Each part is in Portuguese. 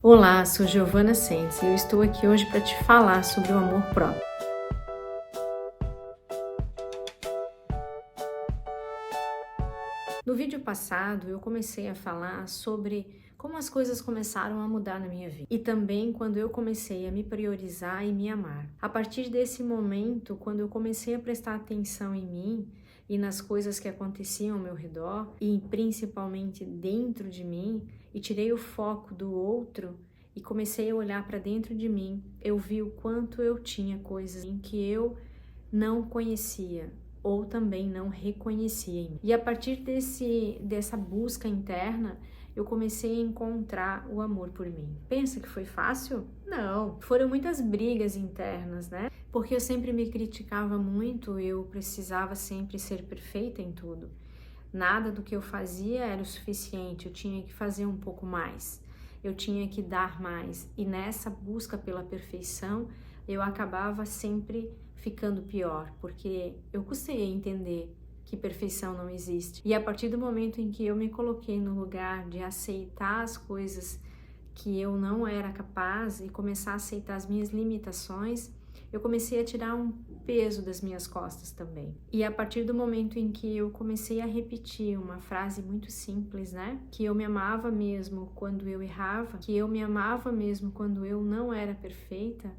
Olá, sou Giovana Sentes e eu estou aqui hoje para te falar sobre o amor próprio. No vídeo passado, eu comecei a falar sobre como as coisas começaram a mudar na minha vida e também quando eu comecei a me priorizar e me amar. A partir desse momento, quando eu comecei a prestar atenção em mim e nas coisas que aconteciam ao meu redor e principalmente dentro de mim e tirei o foco do outro e comecei a olhar para dentro de mim, eu vi o quanto eu tinha coisas em que eu não conhecia ou também não reconhecia em mim. E a partir dessa busca interna, eu comecei a encontrar o amor por mim. Pensa que foi fácil? Não. Foram muitas brigas internas, né? Porque eu sempre me criticava muito, eu precisava sempre ser perfeita em tudo. Nada do que eu fazia era o suficiente, eu tinha que fazer um pouco mais. Eu tinha que dar mais. E nessa busca pela perfeição, eu acabava sempre ficando pior, porque eu custei a entender que perfeição não existe. E a partir do momento em que eu me coloquei no lugar de aceitar as coisas que eu não era capaz e começar a aceitar as minhas limitações, eu comecei a tirar um peso das minhas costas também. E a partir do momento em que eu comecei a repetir uma frase muito simples, né? Que eu me amava mesmo quando eu errava, que eu me amava mesmo quando eu não era perfeita,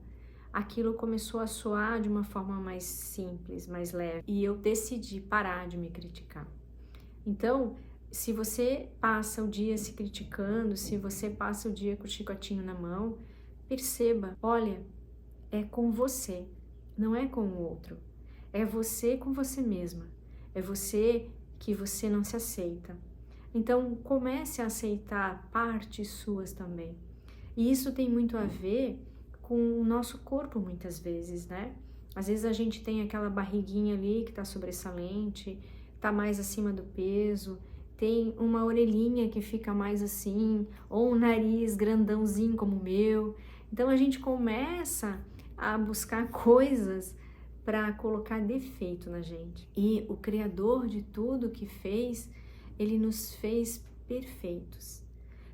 aquilo começou a soar de uma forma mais simples, mais leve. E eu decidi parar de me criticar. Então, se você passa o dia se criticando, se você passa o dia com o chicotinho na mão, perceba, olha, é com você, não é com o outro. É você com você mesma. É você que você não se aceita. Então, comece a aceitar partes suas também. E isso tem muito a ver com o nosso corpo, muitas vezes, né? Às vezes a gente tem aquela barriguinha ali que tá sobressalente, tá mais acima do peso, tem uma orelhinha que fica mais assim, ou um nariz grandãozinho como o meu. Então a gente começa a buscar coisas para colocar defeito na gente. E o Criador de tudo que fez, ele nos fez perfeitos.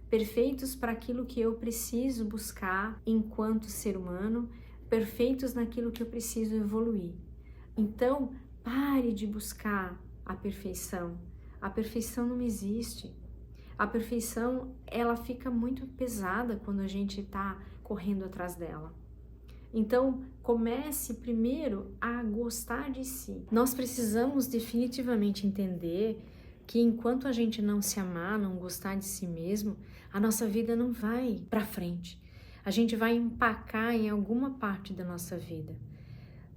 Perfeitos para aquilo que eu preciso buscar enquanto ser humano, perfeitos naquilo que eu preciso evoluir. Então, pare de buscar a perfeição. A perfeição não existe. A perfeição, ela fica muito pesada quando a gente está correndo atrás dela. Então, comece primeiro a gostar de si. Nós precisamos definitivamente entender que enquanto a gente não se amar, não gostar de si mesmo, a nossa vida não vai para frente. A gente vai empacar em alguma parte da nossa vida.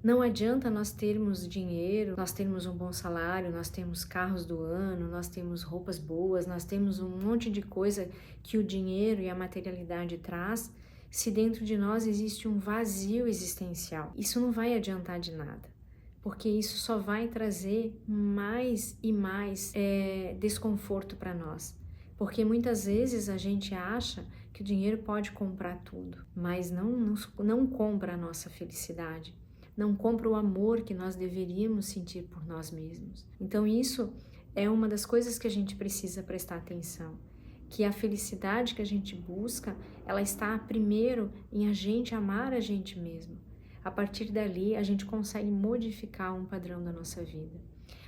Não adianta nós termos dinheiro, nós termos um bom salário, nós temos carros do ano, nós temos roupas boas, nós temos um monte de coisa que o dinheiro e a materialidade traz, se dentro de nós existe um vazio existencial. Isso não vai adiantar de nada, porque isso só vai trazer mais e mais desconforto para nós. Porque muitas vezes a gente acha que o dinheiro pode comprar tudo, mas não compra a nossa felicidade, não compra o amor que nós deveríamos sentir por nós mesmos. Então isso é uma das coisas que a gente precisa prestar atenção, que a felicidade que a gente busca, ela está primeiro em a gente amar a gente mesmo. A partir dali, a gente consegue modificar um padrão da nossa vida.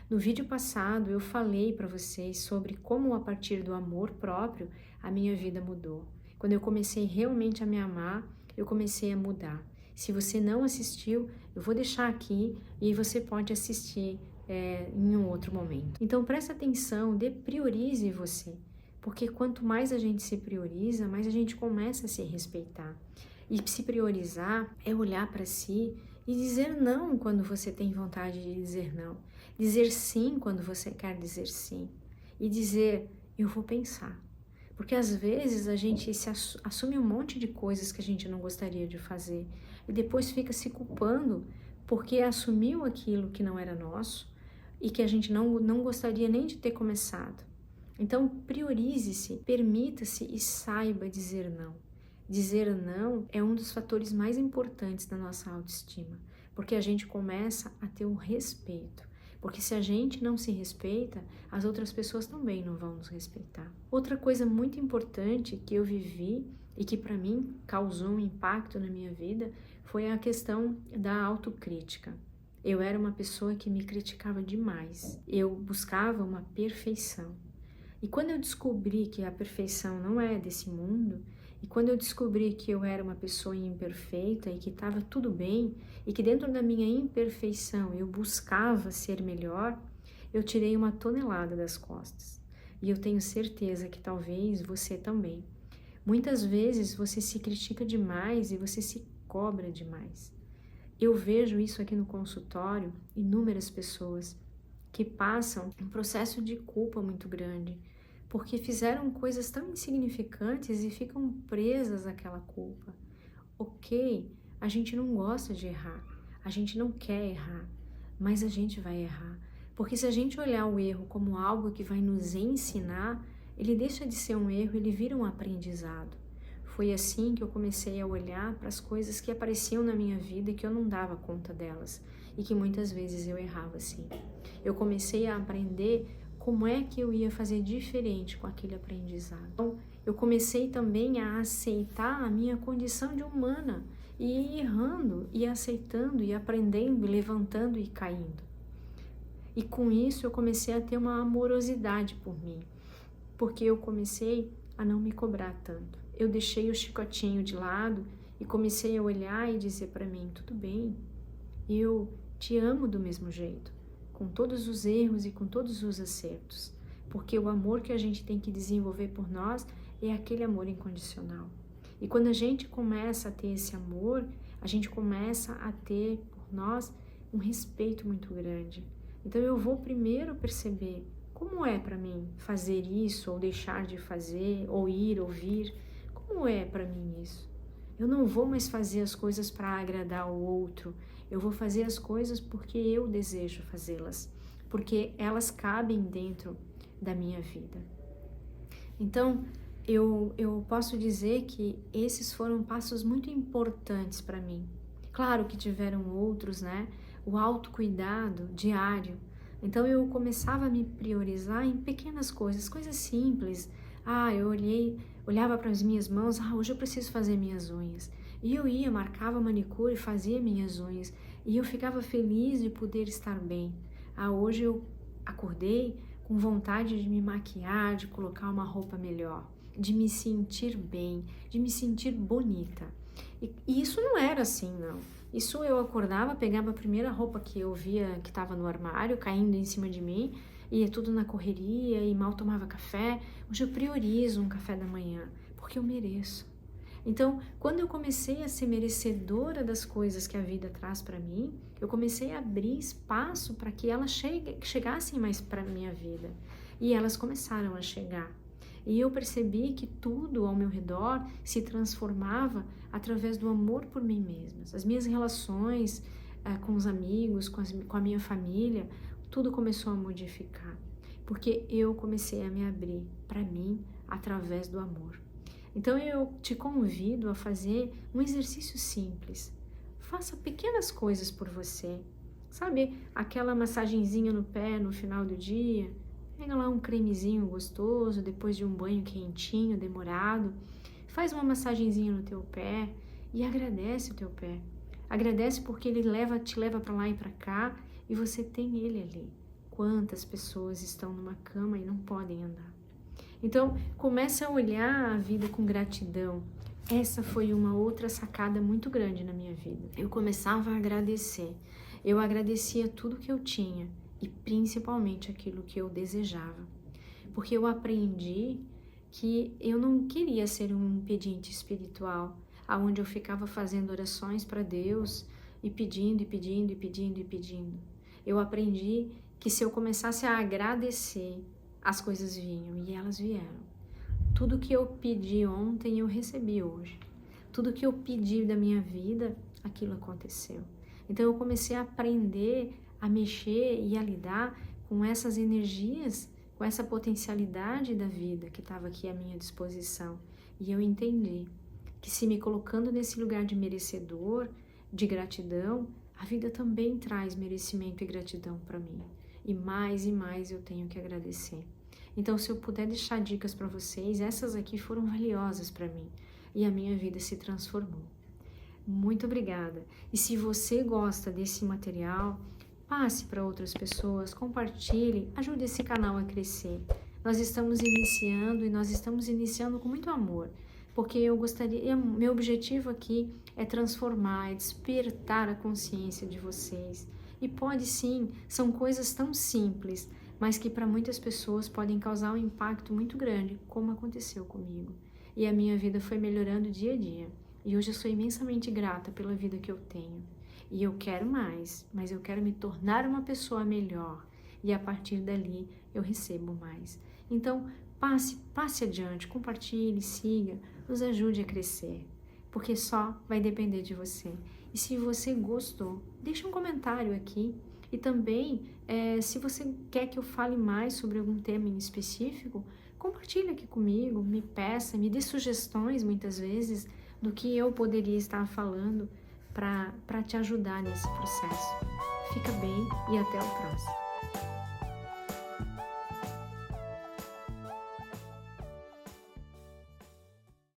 No vídeo passado, eu falei para vocês sobre como a partir do amor próprio, a minha vida mudou. Quando eu comecei realmente a me amar, eu comecei a mudar. Se você não assistiu, eu vou deixar aqui e você pode assistir em um outro momento. Então, presta atenção, priorize você. Porque quanto mais a gente se prioriza, mais a gente começa a se respeitar. E se priorizar é olhar para si e dizer não quando você tem vontade de dizer não. Dizer sim quando você quer dizer sim. E dizer, eu vou pensar. Porque às vezes a gente assume um monte de coisas que a gente não gostaria de fazer. E depois fica se culpando porque assumiu aquilo que não era nosso e que a gente não gostaria nem de ter começado. Então, priorize-se, permita-se e saiba dizer não. Dizer não é um dos fatores mais importantes da nossa autoestima, porque a gente começa a ter um respeito. Porque se a gente não se respeita, as outras pessoas também não vão nos respeitar. Outra coisa muito importante que eu vivi e que para mim causou um impacto na minha vida foi a questão da autocrítica. Eu era uma pessoa que me criticava demais, eu buscava uma perfeição. E quando eu descobri que a perfeição não é desse mundo, e quando eu descobri que eu era uma pessoa imperfeita e que estava tudo bem, e que dentro da minha imperfeição eu buscava ser melhor, eu tirei uma tonelada das costas. E eu tenho certeza que talvez você também. Muitas vezes você se critica demais e você se cobra demais. Eu vejo isso aqui no consultório, inúmeras pessoas que passam um processo de culpa muito grande, porque fizeram coisas tão insignificantes e ficam presas àquela culpa. Ok, a gente não gosta de errar, a gente não quer errar, mas a gente vai errar. Porque se a gente olhar o erro como algo que vai nos ensinar, ele deixa de ser um erro, ele vira um aprendizado. Foi assim que eu comecei a olhar para as coisas que apareciam na minha vida e que eu não dava conta delas, e que muitas vezes eu errava assim. Eu comecei a aprender como é que eu ia fazer diferente com aquele aprendizado. Então, eu comecei também a aceitar a minha condição de humana, e ir errando, e aceitando, e aprendendo, levantando e caindo. E com isso eu comecei a ter uma amorosidade por mim, porque eu comecei a não me cobrar tanto. Eu deixei o chicotinho de lado e comecei a olhar e dizer para mim, tudo bem, eu te amo do mesmo jeito, com todos os erros e com todos os acertos, porque o amor que a gente tem que desenvolver por nós é aquele amor incondicional. E quando a gente começa a ter esse amor, a gente começa a ter por nós um respeito muito grande. Então eu vou primeiro perceber como é para mim fazer isso, ou deixar de fazer, ou ir, ou vir. Como é para mim isso? Eu não vou mais fazer as coisas para agradar o outro. Eu vou fazer as coisas porque eu desejo fazê-las, porque elas cabem dentro da minha vida. Então, eu posso dizer que esses foram passos muito importantes para mim. Claro que tiveram outros, né? O autocuidado diário. Então eu começava a me priorizar em pequenas coisas, coisas simples. Eu olhava para as minhas mãos, hoje eu preciso fazer minhas unhas. E eu ia, marcava manicure e fazia minhas unhas. E eu ficava feliz de poder estar bem. Hoje eu acordei com vontade de me maquiar, de colocar uma roupa melhor, de me sentir bem, de me sentir bonita. E isso não era assim, não. Isso eu acordava, pegava a primeira roupa que eu via que estava no armário, caindo em cima de mim, ia tudo na correria e mal tomava café. Hoje eu priorizo um café da manhã, porque eu mereço. Então, quando eu comecei a ser merecedora das coisas que a vida traz para mim, eu comecei a abrir espaço para que elas chegassem mais para a minha vida. E elas começaram a chegar. E eu percebi que tudo ao meu redor se transformava através do amor por mim mesma. As minhas relações com os amigos, com a minha família, tudo começou a modificar. Porque eu comecei a me abrir para mim através do amor. Então eu te convido a fazer um exercício simples. Faça pequenas coisas por você. Sabe, aquela massagenzinha no pé no final do dia? Pega lá um cremezinho gostoso, depois de um banho quentinho, demorado. Faz uma massagenzinha no teu pé e agradece o teu pé. Agradece porque ele te leva para lá e para cá e você tem ele ali. Quantas pessoas estão numa cama e não podem andar? Então, comece a olhar a vida com gratidão. Essa foi uma outra sacada muito grande na minha vida. Eu começava a agradecer. Eu agradecia tudo que eu tinha e principalmente aquilo que eu desejava. Porque eu aprendi que eu não queria ser um pedinte espiritual, aonde eu ficava fazendo orações para Deus e pedindo e pedindo e pedindo e pedindo. Eu aprendi que se eu começasse a agradecer, as coisas vinham e elas vieram. Tudo que eu pedi ontem, eu recebi hoje. Tudo que eu pedi da minha vida, aquilo aconteceu. Então eu comecei a aprender a mexer e a lidar com essas energias, com essa potencialidade da vida que estava aqui à minha disposição. E eu entendi que se me colocando nesse lugar de merecedor, de gratidão, a vida também traz merecimento e gratidão para mim. E mais eu tenho que agradecer. Então, se eu puder deixar dicas para vocês, essas aqui foram valiosas para mim. e a minha vida se transformou. Muito obrigada. E se você gosta desse material, passe para outras pessoas, compartilhe, ajude esse canal a crescer. Nós estamos iniciando e nós estamos iniciando com muito amor, porque meu objetivo aqui é transformar, é despertar a consciência de vocês. E pode sim, são coisas tão simples, mas que para muitas pessoas podem causar um impacto muito grande, como aconteceu comigo. E a minha vida foi melhorando dia a dia. E hoje eu sou imensamente grata pela vida que eu tenho. E eu quero mais, mas eu quero me tornar uma pessoa melhor. E a partir dali eu recebo mais. Então, passe adiante, compartilhe, siga, nos ajude a crescer. Porque só vai depender de você. E se você gostou, deixa um comentário aqui. E também, se você quer que eu fale mais sobre algum tema em específico, compartilhe aqui comigo, me peça, me dê sugestões muitas vezes do que eu poderia estar falando para te ajudar nesse processo. Fica bem e até o próximo.